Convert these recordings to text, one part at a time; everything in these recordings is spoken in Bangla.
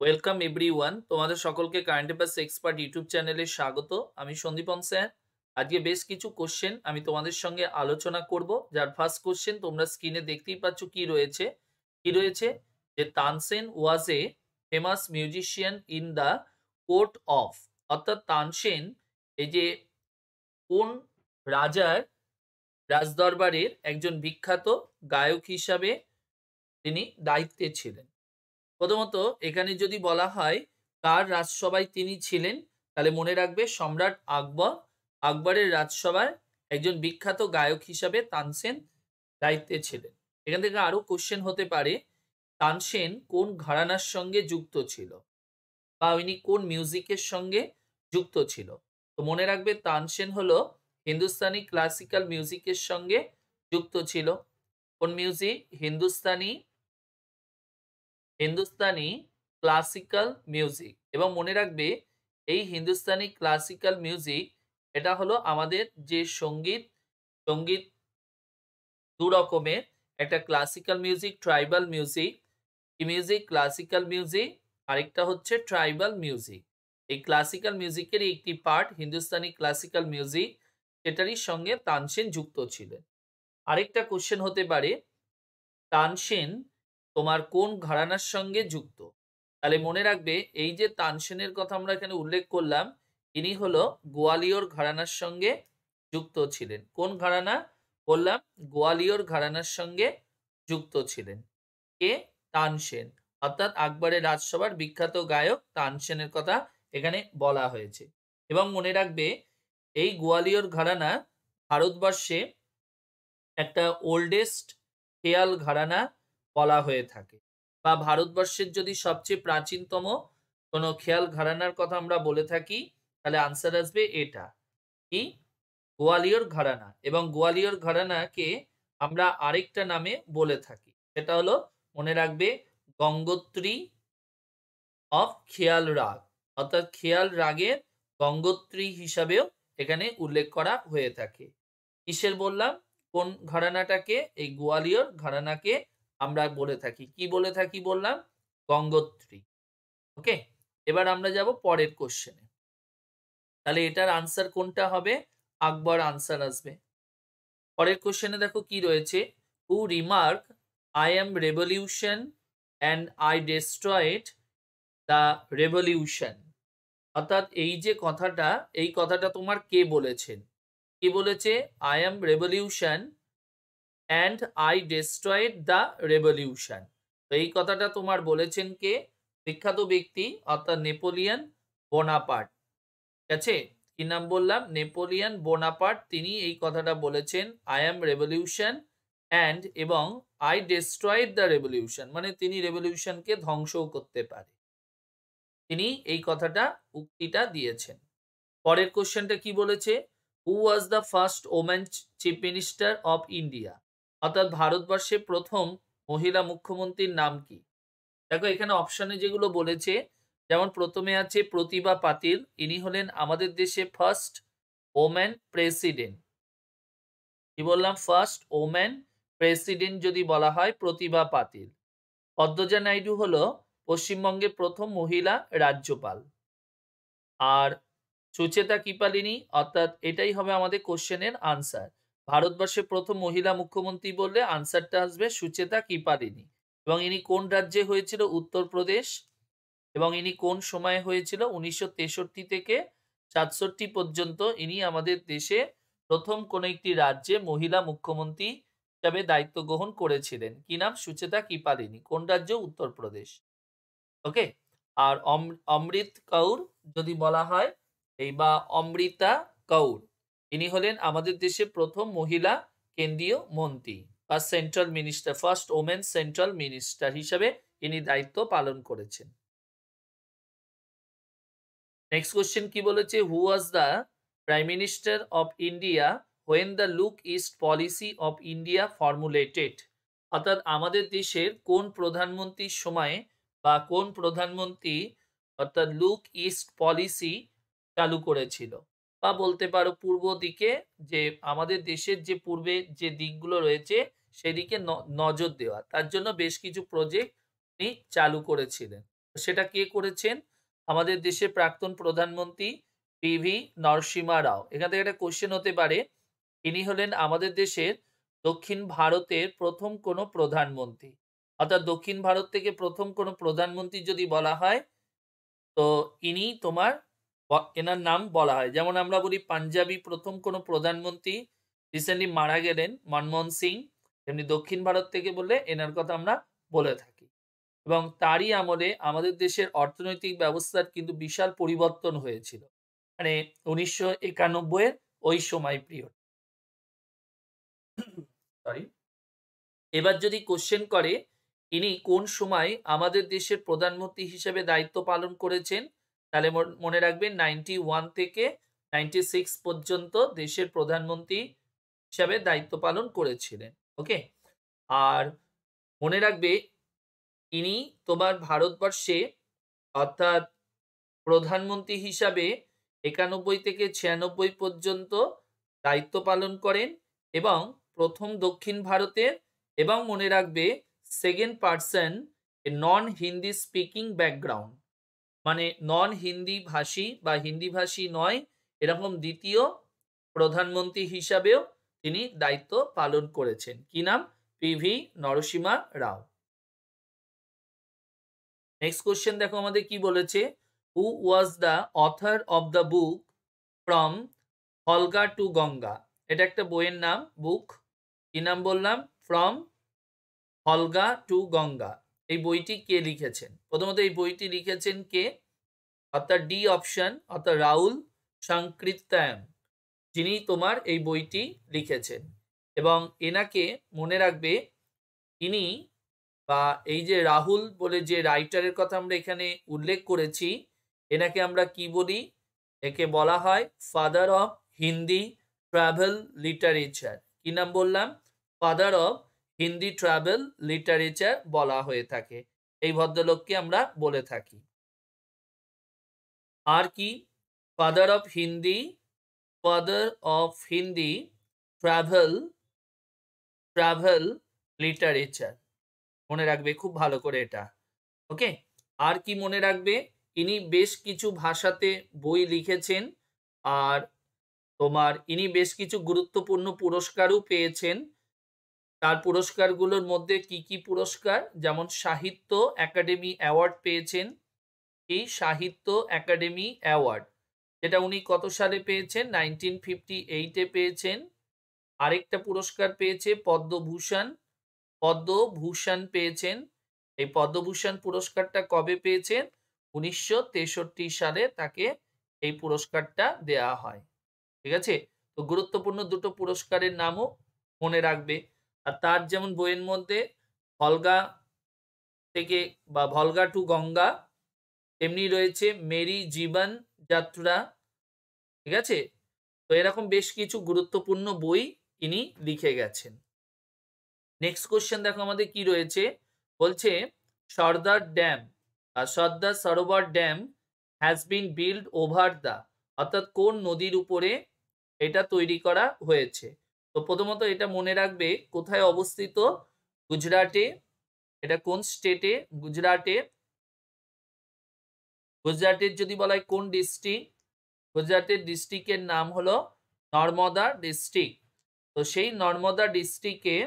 ওয়েলকাম এভরিওয়ান, তোমাদের সকলকে কারেন্ট অ্যাফেয়ার্স এক্সপার্ট ইউটিউব চ্যানেলে স্বাগত। আমি সন্দীপন স্যার। আজকে বেশ কিছু কোশ্চেন আমি তোমাদের সঙ্গে আলোচনা করব। যার ফার্স্ট কোশ্চেন তোমরা স্ক্রিনে দেখতেই পাচ্ছ কি রয়েছে যে Tansen was a famous musician in the court of, অর্থাৎ তানসেন এই যে কোন রাজার রাজদরবারের একজন বিখ্যাত গায়ক হিসাবে তিনি দায়িত্বে ছিলেন। প্রথমত এখানে যদি বলা হয় কার রাজসভায় তিনি ছিলেন, তাহলে মনে রাখবে সম্রাট আকবর। আকবরের রাজসভায় একজন বিখ্যাত গায়ক হিসাবে তানসেন দায়িত্বে ছিলেন। এখান থেকে আরো কোশ্চেন হতে পারে, তানসেন কোন ঘরানার সঙ্গে যুক্ত ছিল বা ইনি কোন মিউজিকের সঙ্গে যুক্ত ছিল। তো মনে রাখবে তানসেন হলো হিন্দুস্তানি ক্লাসিক্যাল মিউজিকের সঙ্গে যুক্ত ছিল। কোন মিউজিক? Hindustani classical music. এবং মনে রাখবে এই হিন্দুস্তানি ক্লাসিক্যাল মিউজিক এটা হলো আমাদের যে সঙ্গীত সঙ্গীত দু রকমের, একটা ক্লাসিক্যাল মিউজিক, ট্রাইবাল মিউজিক। কি মিউজিক? Classical music. আরেকটা হচ্ছে ট্রাইবাল মিউজিক। এই ক্লাসিক্যাল মিউজিকের একটি পার্ট হিন্দুস্তানি ক্লাসিক্যাল মিউজিক, সেটারই সঙ্গে তানসেন যুক্ত ছিলেন। আরেকটা কোশ্চেন হতে পারে, তানসেন তোমার কোন ঘরানার সঙ্গে যুক্ত? তাহলে মনে রাখবে এই যে তানসেনের কথা আমরা এখানে উল্লেখ করলাম, ইনি হলো গোয়ালিয়র ঘরানার সঙ্গে যুক্ত ছিলেন। কোন ঘরানা? বললাম গোয়ালিয়র ঘরানার সঙ্গে যুক্ত ছিলেন। কে? তানসেন। অর্থাৎ আকবরের রাজসভার বিখ্যাত গায়ক তানসেনের কথা এখানে বলা হয়েছে। এবং মনে রাখবে এই গোয়ালিয়র ঘরানা ভারতবর্ষে একটা ওল্ডেস্ট খেয়াল ঘরানা বলা হয়ে থাকে, বা ভারতবর্ষের যদি সবচেয়ে প্রাচীনতম কোনো খেয়াল ঘরানার কথা আমরা বলে থাকি, তাহলে আনসার আসবে এটা কি? গোয়ালিয়র ঘরানা। এবং গোয়ালিয়র ঘরানাকে আমরা আরেকটা নামে বলে থাকি, সেটা হলো মনে রাখবে গঙ্গোত্রী অফ খেয়াল রাগ। অর্থাৎ খেয়াল রাগের গঙ্গোত্রী হিসাবেও এখানে উল্লেখ করা হয়ে থাকে। কিসের বললাম? কোন ঘরানাটাকে? এই গোয়ালিয়র ঘরানাকে আমরা বলে থাকি, কি বলে থাকি বললাম? গঙ্গোত্রী। ওকে, এবার আমরা যাব পরের কোশ্চেনে। তাহলে এটার আনসার কোনটা হবে? আকবর আনসার আসবে। পরের কোশ্চেনে দেখো কি রয়েছে, who remark I am revolution and I destroyed the revolution. অর্থাৎ এই যে কথাটা, এই কথাটা তোমার কে বলেছেন? কি বলেছে? I am revolution and I destroyed the revolution. তো এই কথাটা তোমার বলেছেন কে? বিখ্যাত ব্যক্তি, অর্থাৎ নেপোলিয়ন বোনাপার্ট। ঠিক আছে, কি নাম বললাম? Napoleon Bonaparte. তিনি এই কথাটা বলেছেন, আই এম রেভলিউশন অ্যান্ড এবং আই ডেস্ট্রয়েড দ্য রেভলিউশন, মানে তিনি রেভলিউশনকে ধ্বংসও করতে পারে। তিনি এই কথাটা উক্তিটা দিয়েছেন। পরের কোশ্চেনটা কি বলেছে? Who was the first woman chief minister of India. অর্থাৎ ভারতবর্ষের প্রথম মহিলা মুখ্যমন্ত্রীর নাম কি? দেখো এখানে অপশনে যেগুলো বলেছে, যেমন প্রথমে আছে প্রতিভা পাতিল, ইনি হলেন আমাদের দেশে ফার্স্ট ওম্যান প্রেসিডেন্ট। কি বললাম? ফার্স্ট ওম্যান প্রেসিডেন্ট যদি বলা হয় প্রতিভা পাতিল। পদ্মজা নাইডু হলো পশ্চিমবঙ্গের প্রথম মহিলা রাজ্যপাল। আর সুচেতা কিপালিনী, অর্থাৎ এটাই হবে আমাদের কোশ্চেনের আনসার। ভারতবর্ষের প্রথম মহিলা মুখ্যমন্ত্রী বললে আনসারটা আসবে সুচেতা কিপালিনী। এবং ইনি কোন রাজ্যে হয়েছিল? উত্তরপ্রদেশ। এবং ইনি কোন সময়ে হয়েছিল? 1963 থেকে 67 পর্যন্ত ইনি আমাদের দেশে প্রথম কোন একটি রাজ্যে মহিলা মুখ্যমন্ত্রী হিসাবে দায়িত্ব গ্রহণ করেছিলেন। কি নাম? সুচেতা কিপালিনী। কোন রাজ্য? উত্তরপ্রদেশ। ওকে। আর অমৃত কৌর যদি বলা হয়, এই বা অমৃতা কৌর, ইনি হলেন আমাদের দেশে প্রথম মহিলা কেন্দ্রীয় মন্ত্রী বা central minister, first women central minister হিসাবে ইনি দায়িত্ব পালন করেছেন। নেক্সট কোশ্চেন কি বলেছে? Who was the prime minister of India when the look east policy of India formulated. অর্থাৎ আমাদের দেশের কোন প্রধানমন্ত্রীর সময়ে বা কোন প্রধানমন্ত্রী অর্থাৎ লুক ইস্ট পলিসি চালু করেছিল, বা বলতে পারো পূর্ব দিকে, যে আমাদের দেশের যে পূর্বে যে দিকগুলো রয়েছে সেদিকে নজর দেওয়া, তার জন্য বেশ কিছু প্রজেক্ট উনি চালু করেছিলেন। সেটা কে করেছেন? আমাদের দেশের প্রাক্তন প্রধানমন্ত্রী পিভি নরসিমহা রাও। এখান থেকে একটা কোশ্চেন হতে পারে, ইনি হলেন আমাদের দেশের দক্ষিণ ভারতের প্রথম কোনো প্রধানমন্ত্রী। অর্থাৎ দক্ষিণ ভারত থেকে প্রথম কোনো প্রধানমন্ত্রী যদি বলা হয়, তো ইনি তোমার এনার নাম বলা হয়। যেমন আমরা বলি পাঞ্জাবি প্রথম কোনো প্রধানমন্ত্রী রিসেন্টলি মারা গেলেন মনমোহন সিং, তেমনি দক্ষিণ ভারত থেকে বললে এনার কথা আমরা বলে থাকি। এবং তারই আমলে আমাদের দেশের অর্থনৈতিক ব্যবস্থার কিন্তু বিশাল পরিবর্তন হয়েছিল। মানে ১৯৯১ এর ওই সময় পিরিয়ড। সরি। এবার যদি কোশ্চেন করে ইনি কোন সময় আমাদের দেশের প্রধানমন্ত্রী হিসেবে দায়িত্ব পালন করেছেন, তাহলে মনে রাখবেন 91 থেকে 96 পর্যন্ত দেশের প্রধানমন্ত্রী হিসাবে দায়িত্ব পালন করেছিলেন। ওকে। আর মনে রাখবে ইনি তোমার ভারতবর্ষে অর্থাৎ প্রধানমন্ত্রী হিসাবে ৯১ থেকে ৯৬ পর্যন্ত দায়িত্ব পালন করেন এবং প্রথম দক্ষিণ ভারতের এবং মনে রাখবে সেকেন্ড পার্সন নন হিন্দি স্পিকিং ব্যাকগ্রাউন্ড, মানে নন হিন্দি ভাষী বা হিন্দি ভাষী নয় এরকম দ্বিতীয় প্রধানমন্ত্রী হিসাবেও তিনি দায়িত্ব পালন করেছেন। কি নাম? PV Narasimha Rao. Next question দেখো আমাদের কি বলেছে, who was the author of the book from Volga to Ganga. এটা একটা বইয়ের নাম, বুক। কি নাম বললাম? From Volga to Ganga. এই বইটি কে লিখেছেন? প্রথমত এই বইটি লিখেছেন কে? অর্থাৎ ডি অপশন, অর্থাৎ রাহুল সাংকৃত্যায়ন, যিনি তোমার এই বইটি লিখেছেন। এবং এনাকে মনে রাখবে ইনি বা এই যে রাহুল বলে যে রাইটারের কথা আমরা এখানে উল্লেখ করেছি, এনাকে আমরা কি বলি? একে বলা হয় father of Hindi travel literature. কি নাম বললাম? Father of Hindi travel literature বলা হয়ে থাকে। এই ভদ্রলোককে আমরা বলে থাকি। আর কি? Father of Hindi, father of Hindi travel travel literature. মনে রাখবে খুব ভালো করে এটা। ওকে। আর কি মনে রাখবে? ইনি বেশ কিছু ভাষাতে বই লিখেছেন আর তোমার ইনি বেশ কিছু গুরুত্বপূর্ণ পুরস্কারও পেয়েছেন। তার পুরস্কারগুলোর মধ্যে কি কি পুরস্কার? যেমন সাহিত্য একাডেমি অ্যাওয়ার্ড পেয়েছেন। এই সাহিত্য একাডেমি অ্যাওয়ার্ড, যেটা উনি কত সালে পেয়েছেন? 1958-এ পেয়েছেন। আরেকটা পুরস্কার পেয়েছে পদ্মভূষণ, পদ্মভূষণ পেয়েছেন। এই পদ্মভূষণ পুরস্কারটা কবে পেয়েছেন? 1963 সালে তাকে এই পুরস্কারটা দেয়া হয়। ঠিক আছে? তো গুরুত্বপূর্ণ দুটো পুরস্কারের নামও মনে রাখবে। আর তার যেমন বইয়ের মধ্যে ভলগা থেকে বা ভলগা টু গঙ্গা, তেমনি রয়েছে মেরি জীবন যাত্রা। ঠিক আছে? তো এরকম বেশ কিছু গুরুত্বপূর্ণ বই ইনি লিখে গেছেন। নেক্সট কোশ্চেন দেখো আমাদের কি রয়েছে, বলছে Sardar dam Sardar Sarovar dam has been build over the, অর্থাৎ কোন নদীর উপরে এটা তৈরি করা হয়েছে? তো প্রথমত এটা মনে রাখবে কোথায় অবস্থিত? গুজরাটে। এটা কোন স্টেটে? গুজরাটে। গুজরাটের যদি বলা হয় কোন ডিস্ট্রিক্ট? গুজরাটের ডিস্ট্রিক্টের নাম হলো নর্মদা ডিস্ট্রিক্ট। তো সেই নর্মদা ডিস্ট্রিক্টে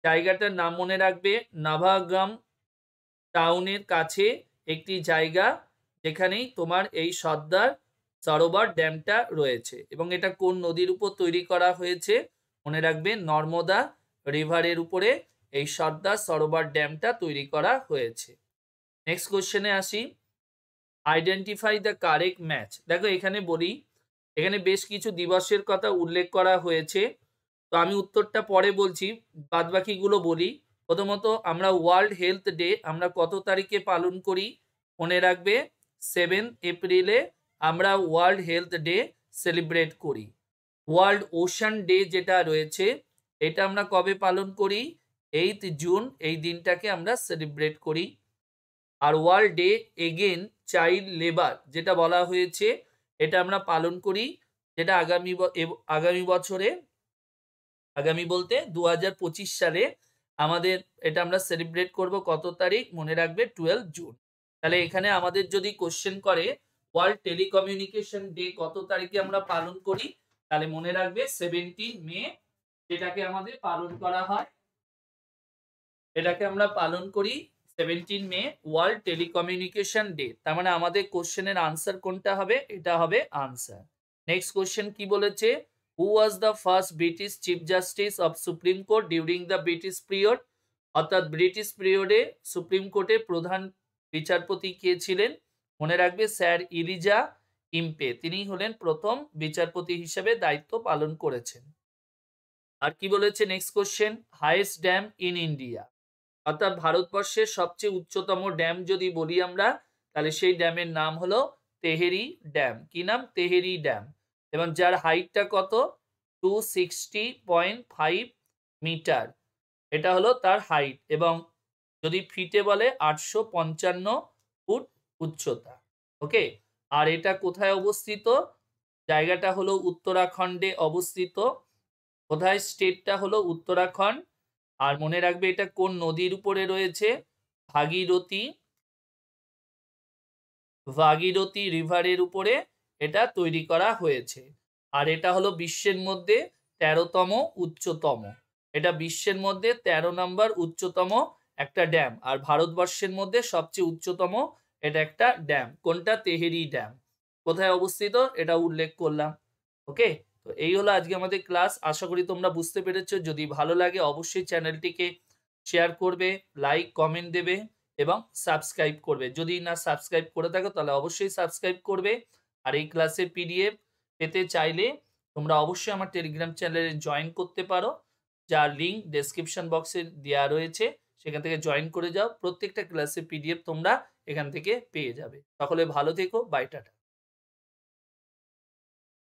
জায়গাটার নাম মনে রাখবে নাভাগ্রাম টাউনের কাছে একটি জায়গা, যেখানেই তোমার এই সর্দার সরোবর ড্যামটা রয়েছে। এবং এটা কোন নদীর উপর তৈরি করা হয়েছে? মনে রাখবে নর্মদা রিভারের উপরে এই সর্দার সরোবর ড্যামটা তৈরি করা হয়েছে। নেক্সট কোশ্চেনে আসি, আইডেন্টিফাই দ্য কারেক্ট ম্যাচ। দেখো এখানে বলি, এখানে বেশ কিছু দিবসের কথা উল্লেখ করা হয়েছে, তো আমি উত্তরটা পরে বলছি, বাদবাকিগুলো বলি। প্রথমত আমরা ওয়ার্ল্ড হেলথ ডে আমরা কত তারিখে পালন করি? মনে রাখবে 7 এপ্রিলে আমরা ওয়ার্ল্ড হেলথ ডে সেলিব্রেট করি। ওয়ার্ল্ড ওশান ডে যেটা রয়েছে এটা আমরা কবে পালন করি? 8 জুন, এই দিনটাকে আমরা সেলিব্রেট করি। আর world day against child labour যেটা বলা হয়েছে এটা আমরা পালন করি, যেটা আগামী বছরে, আগামী বলতে 2025 সালে আমাদের এটা আমরা সেলিব্রেট করব কত তারিখ? মনে রাখবে 12 জুন। তাহলে এখানে আমাদের যদি কোশ্চেন করে ওয়ার্ল্ড টেলিকমিউনিকেশন ডে কত তারিখে আমরা পালন করি, তাহলে মনে রাখবে 17 মে যেটাকে আমাদের পালন করা হয়, এটাকে আমরা পালন করি 17 মে ওয়ার্ল্ড টেলিকমিউনিকেশন ডে। তার মানে আমাদের কোশ্চেনের আনসার কোনটা হবে, এটা হবে আনসার। নেক্সট কোশ্চেন কি বলেছে, who was the first British chief justice of supreme court during the British period, অর্থাৎ ব্রিটিশ পিরিয়ডে সুপ্রিম কোর্টের প্রধান বিচারপতি কে ছিলেন, মনে রাখবে স্যার ইলিজা ইম্পে, তিনি হলেন প্রথম বিচারপতি হিসেবে দায়িত্ব পালন করেছেন। আর কি বলেছে next question, highest dam in India, অর্থাৎ ভারতবর্ষের সবচেয়ে উচ্চতম ড্যাম যদি বলি আমরা, তাহলে সেই ড্যামের নাম হলো তেহেরি ড্যাম। কি নাম, তেহেরি ড্যাম। এবং যার হাইটটা কত, 260.5 মিটার, এটা হলো তার হাইট। এবং যদি ফিটে বলে 855 ফুট উচ্চতা। ওকে, আর এটা কোথায় অবস্থিত, জায়গাটা হলো উত্তরাখণ্ডে অবস্থিত। কোথায়, স্টেটটা হলো উত্তরাখণ্ড। আর মনে রাখবে এটা কোন নদীর উপরে রয়েছে, ভাগীরথী, ভাগীরথী রিভারের উপরে এটা তৈরি করা হয়েছে। আর এটা হলো বিশ্বের মধ্যে 13তম উচ্চতম, এটা বিশ্বের মধ্যে 13 নম্বর উচ্চতম একটা ড্যাম। আর ভারতবর্ষের মধ্যে সবচেয়ে উচ্চতম এটা একটা ড্যাম, কোনটা, তেহেরি ড্যাম। কোথায় অবস্থিত এটা উল্লেখ করলাম। ওকে, তো এই হলো আজকে আমাদের ক্লাস। আশা করি তোমরা বুঝতে পেরেছো। যদি ভালো লাগে অবশ্যই চ্যানেলটিকে শেয়ার করবে, লাইক কমেন্ট দেবে এবং সাবস্ক্রাইব করবে। যদি না সাবস্ক্রাইব করে থাকো তাহলে অবশ্যই সাবস্ক্রাইব করবে। আর এই ক্লাসের পিডিএফ পেতে চাইলে তোমরা অবশ্যই আমার টেলিগ্রাম চ্যানেলে জয়েন করতে পারো, যার লিঙ্ক ডেসক্রিপশন বক্সে দেওয়া রয়েছে, সেখান থেকে জয়েন করে যাও। প্রত্যেকটা ক্লাসের পিডিএফ তোমরা এখান থেকে পেয়ে যাবে। সকলে ভালো থেকো, বাই, টাটা।